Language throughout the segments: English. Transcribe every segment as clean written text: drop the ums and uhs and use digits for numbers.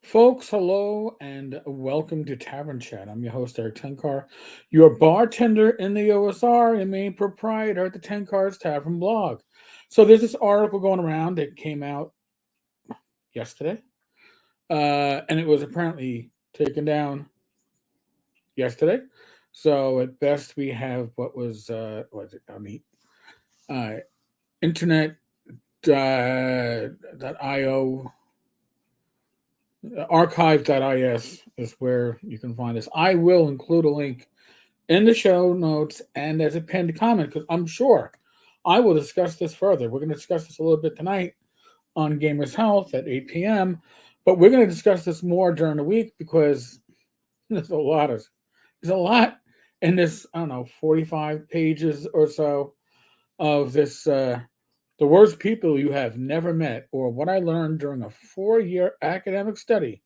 Folks, hello and welcome to Tavern Chat. I'm your host, Eric Tenkar, your bartender in the OSR and main proprietor at the Tenkar's Tavern blog. So there's this article going around that came out yesterday, and it was apparently taken down yesterday. So at best, we have what is it? Uh, internet .io archive.is is where you can find this. I will include a link in the show notes and as a pinned comment because I'm sure I will discuss this further. We're going to discuss this a little bit tonight on Gamers Health at 8 p.m., but we're going to discuss this more during the week because there's a lot of there's a lot in this. I don't know, 45 pages or so of this. The worst people you have never met, or what I learned during a 4-year academic study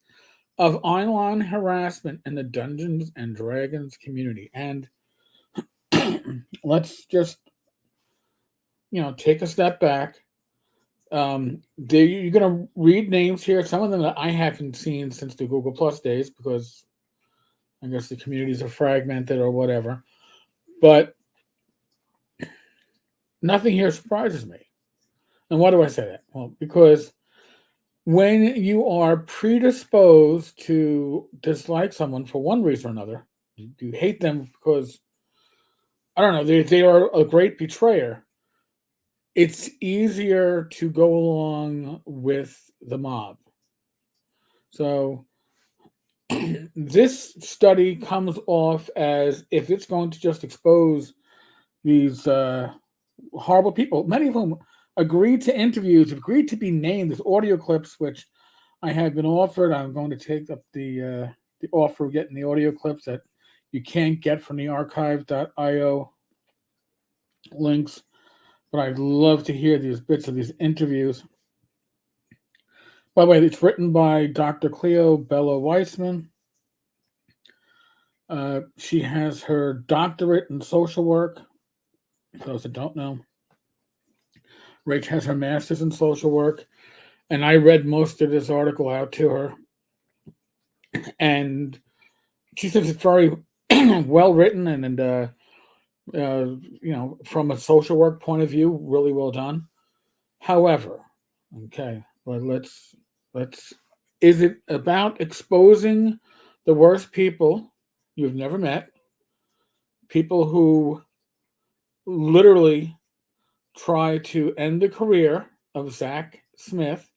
of online harassment in the Dungeons and Dragons community. And let's just, take a step back. You're going to read names here, some of them that I haven't seen since the Google Plus days because I guess the communities are fragmented or whatever. But nothing here surprises me. And why do I say that? Well, because when you are predisposed to dislike someone for one reason or another, you hate them because I don't know, they are a great betrayer. It's easier to go along with the mob. So this study comes off as if it's going to just expose these horrible people, many of whom agreed to interviews, agreed to be named. There's audio clips which I have been offered. I'm going to take up the offer of getting the audio clips that you can't get from the archive.io links, but I'd love to hear these bits of these interviews. By the way, it's written by Dr. Cleo Bella Weissman. She has her doctorate in social work. For those that don't know, Rach has her master's in social work, and I read most of this article out to her, and she says it's very well written and from a social work point of view, really well done. However, okay, well, let's. Is it about exposing the worst people you've never met? People who literally try to end the career of Zach Smith,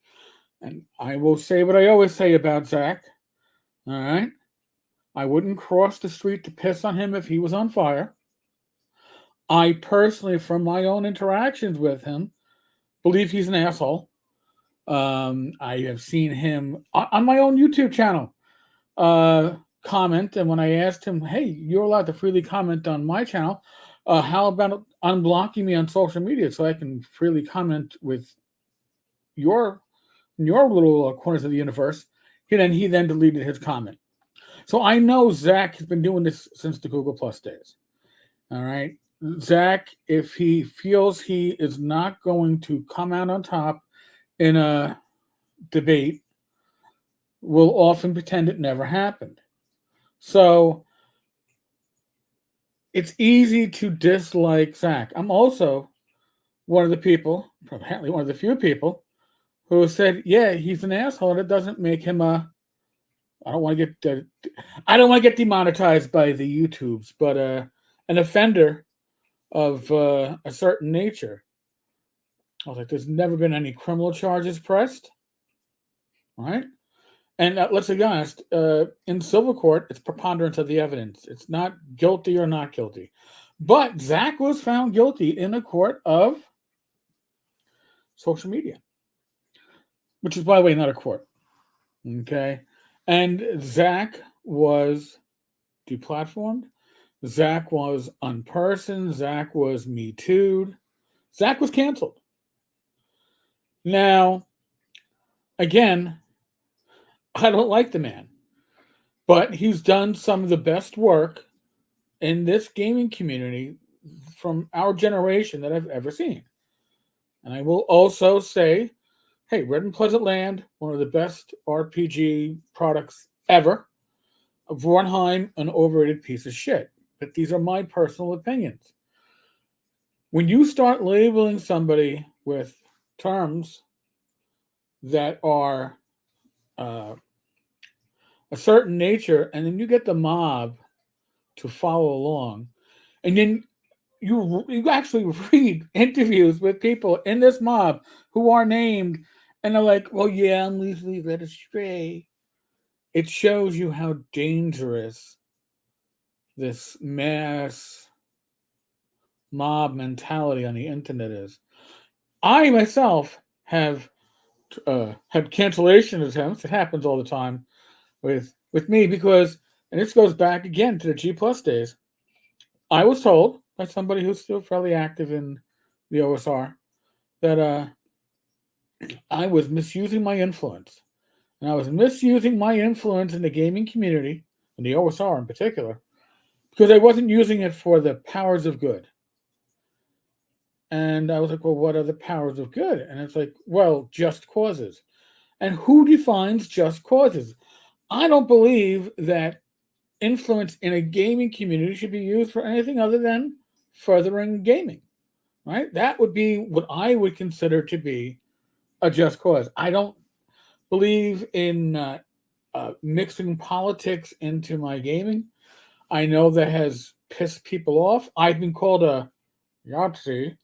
and I will say what I always say about Zach. All right, I wouldn't cross the street to piss on him if he was on fire. I personally, from my own interactions with him, believe he's an asshole. I have seen him on my own YouTube channel comment, and when I asked him, "Hey, you're allowed to freely comment on my channel. How about unblocking me on social media so I can freely comment with your your little corners of the universe?" He then deleted his comment. So I know Zach has been doing this since the Google Plus days. All right. Zach, if he feels he is not going to come out on top in a debate, will often pretend it never happened. So it's easy to dislike Zach. I'm also one of the people, apparently one of the few people, who said, "Yeah, he's an asshole. And it doesn't make him a. I don't want to I don't want to get demonetized by the YouTubes, but an offender of a certain nature." I was like, "There's never been any criminal charges pressed, right?" And let's be honest, in civil court, it's preponderance of the evidence. It's not guilty or not guilty. But Zach was found guilty in a court of social media, which is, by the way, not a court. Okay. And Zach was deplatformed. Zach was unpersoned. Zach was Me Too'd. Zach was canceled. Now, again, I don't like the man, but he's done some of the best work in this gaming community from our generation that I've ever seen. And I will also say Hey, Red and Pleasant Land, one of the best RPG products ever. Vornheim, an overrated piece of shit. But these are my personal opinions. When you start labeling somebody with terms that are uh, a certain nature, and then you get the mob to follow along, and then you actually read interviews with people in this mob who are named, and they're like, "Well, yeah, I'm easily led astray." It shows you how dangerous this mass mob mentality on the internet is. I myself have had cancellation attempts. It happens all the time with me because, and this goes back again to the G Plus days. I was told by somebody who's still fairly active in the OSR that I was misusing my influence, and I was misusing my influence in the gaming community, in the OSR in particular, because I wasn't using it for the powers of good. And I was like, well, what are the powers of good? And it's like, well, just causes. And who defines just causes? I don't believe that influence in a gaming community should be used for anything other than furthering gaming, right? That would be what I would consider to be a just cause. I don't believe in mixing politics into my gaming. I know that has pissed people off. I've been called a Yahtzee,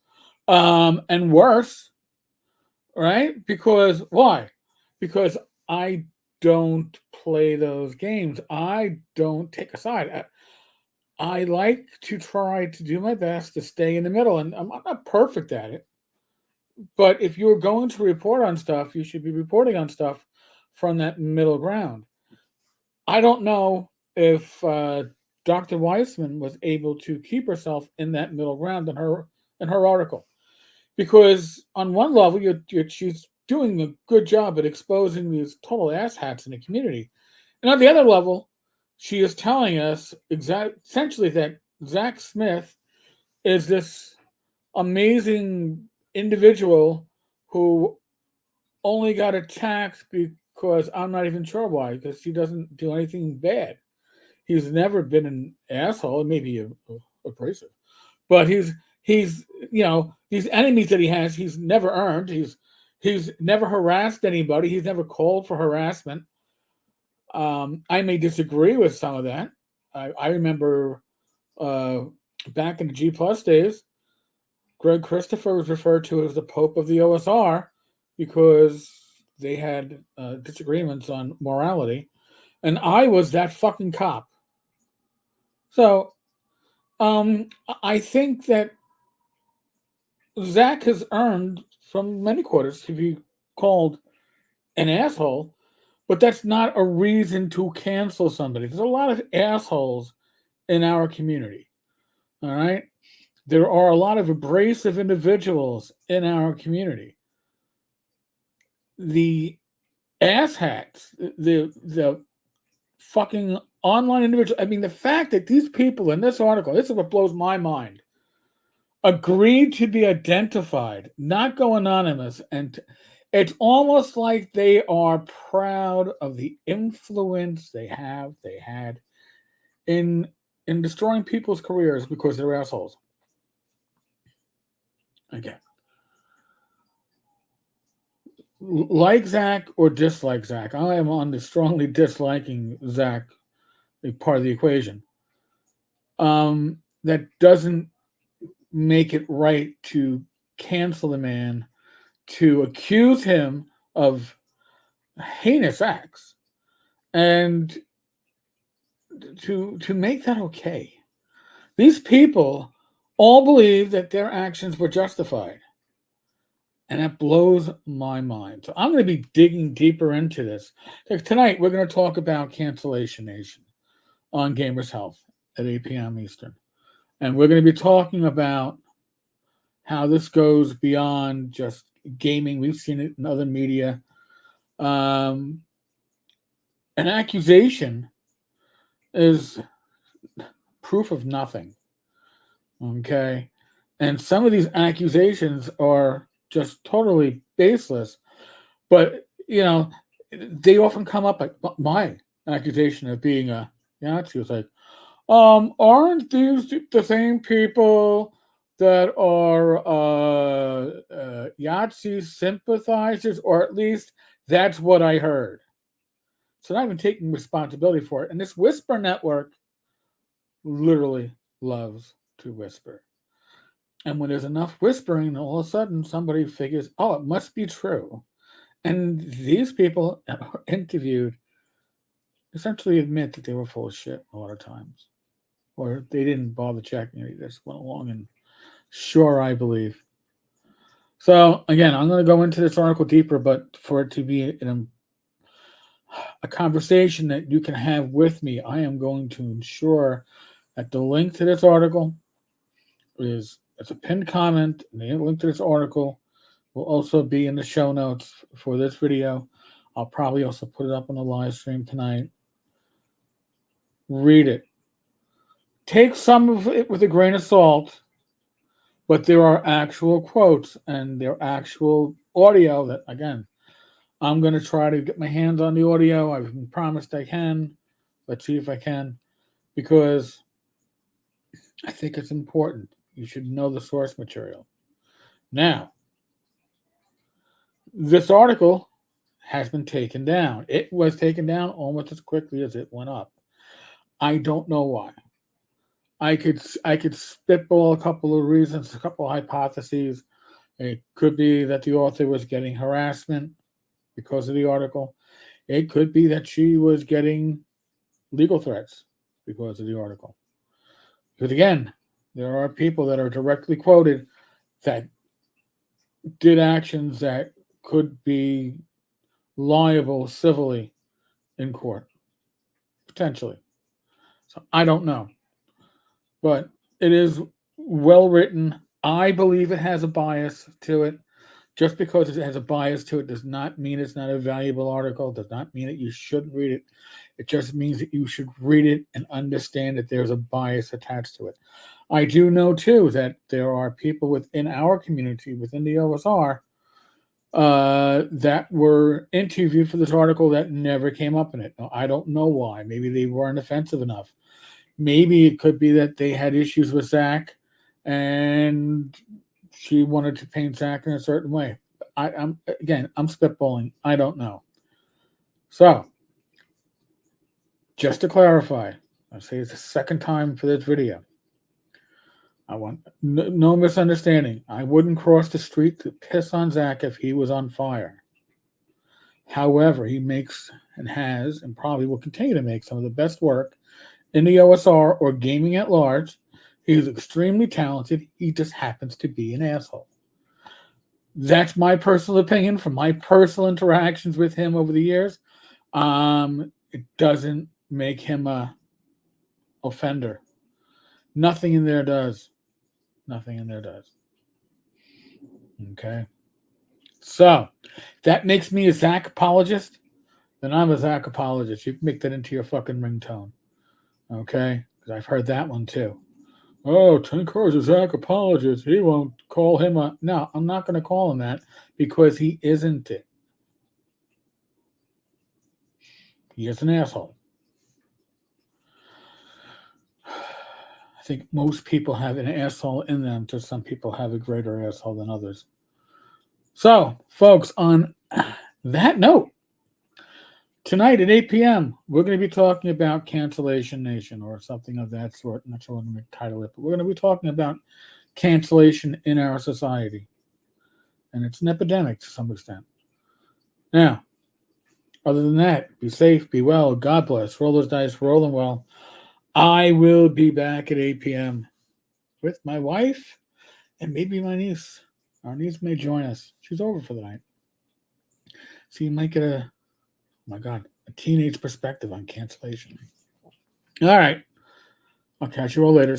and worse, right? Because why? Because I don't play those games. I don't take a side. I like to try to do my best to stay in the middle, and I'm not perfect at it. But if you're going to report on stuff, you should be reporting on stuff from that middle ground. I don't know if Dr. Weissman was able to keep herself in that middle ground in her article, because on one level, she's doing a good job at exposing these total asshats in the community, and on the other level, she is telling us essentially that Zak Smith is this amazing individual who only got attacked because I'm not even sure why, because he doesn't do anything bad. He's never been an asshole, maybe abrasive, but he's these enemies that he has, he's never earned. He's never harassed anybody. He's never called for harassment. I may disagree with some of that. I remember uh, back in the G Plus days, Greg Christopher was referred to as the Pope of the OSR because they had disagreements on morality, and I was that fucking cop. So I think that Zach has earned from many quarters to be called an asshole, but that's not a reason to cancel somebody. There's a lot of assholes in our community. All right. There are a lot of abrasive individuals in our community. The asshats, the fucking online individual. I mean, the fact that these people in this article, this is what blows my mind, agreed to be identified, not go anonymous, and it's almost like they are proud of the influence they had in destroying people's careers because they're assholes. Again, like Zach or dislike Zach, I am on the strongly disliking Zach part of the equation. That doesn't make it right to cancel the man, to accuse him of heinous acts, and to make that okay. These people all believe that their actions were justified, and that blows my mind. So I'm going to be digging deeper into this. Like tonight, we're going to talk about Cancellation Nation on Gamers Health at 8 p.m. Eastern, and we're going to be talking about how this goes beyond just gaming. We've seen it in other media. An accusation is proof of nothing. Okay. And some of these accusations are just totally baseless. But, they often come up like my accusation of being a Nazi was like, aren't these the same people that are Yahtzee sympathizers? Or at least that's what I heard. So not even taking responsibility for it. And this whisper network literally loves to whisper. And when there's enough whispering, all of a sudden somebody figures, oh, it must be true. And these people that were interviewed essentially admit that they were full of shit a lot of times. Or they didn't bother checking it. They just went along and sure, I believe. So again, I'm going to go into this article deeper, but for it to be a conversation that you can have with me, I am going to ensure that the link to this article it's a pinned comment, and the link to this article will also be in the show notes for this video. I'll probably also put it up on the live stream tonight. Read it. Take some of it with a grain of salt, but there are actual quotes and there are actual audio that, again, I'm going to try to get my hands on the audio. I've promised I can. Let's see if I can, because I think it's important. You should know the source material. Now, this article has been taken down. It was taken down almost as quickly as it went up. I don't know why. I could spitball a couple of reasons, a couple of hypotheses. It could be that the author was getting harassment because of the article. It could be that she was getting legal threats because of the article. Because again, there are people that are directly quoted that did actions that could be liable civilly in court, potentially. So I don't know. But it is well written. I believe it has a bias to it. Just because it has a bias to it does not mean it's not a valuable article, does not mean that you shouldn't read it. It just means that you should read it and understand that there's a bias attached to it. I do know, too, that there are people within our community, within the OSR, that were interviewed for this article that never came up in it. Now, I don't know why. Maybe they weren't offensive enough. Maybe it could be that they had issues with Zach and she wanted to paint Zach in a certain way. I'm spitballing. I don't know. So, just to clarify, I say it's the second time for this video. I want no misunderstanding. I wouldn't cross the street to piss on Zach if he was on fire. However, he makes and has and probably will continue to make some of the best work in the OSR or gaming at large. He is extremely talented. He just happens to be an asshole. That's my personal opinion from my personal interactions with him over the years. It doesn't make him a offender. Nothing in there does. Nothing in there does. Okay. So, that makes me a Zach apologist. Then I'm a Zach apologist. You can make that into your fucking ringtone. Okay? Because I've heard that one too. Oh, Tenkar is a Zach apologist. He won't call him a... No, I'm not going to call him that because he isn't it. He is an asshole. I think most people have an asshole in them, just some people have a greater asshole than others. So, folks, on that note, tonight at 8 p.m., we're going to be talking about Cancellation Nation or something of that sort. I'm not sure what I'm going to title it, but we're going to be talking about cancellation in our society. And it's an epidemic to some extent. Now, other than that, be safe, be well, God bless, roll those dice, roll them well. I will be back at 8 p.m. with my wife and maybe my niece. Our niece may join us. She's over for the night. So you might get a teenage perspective on cancellation. All right. I'll catch you all later.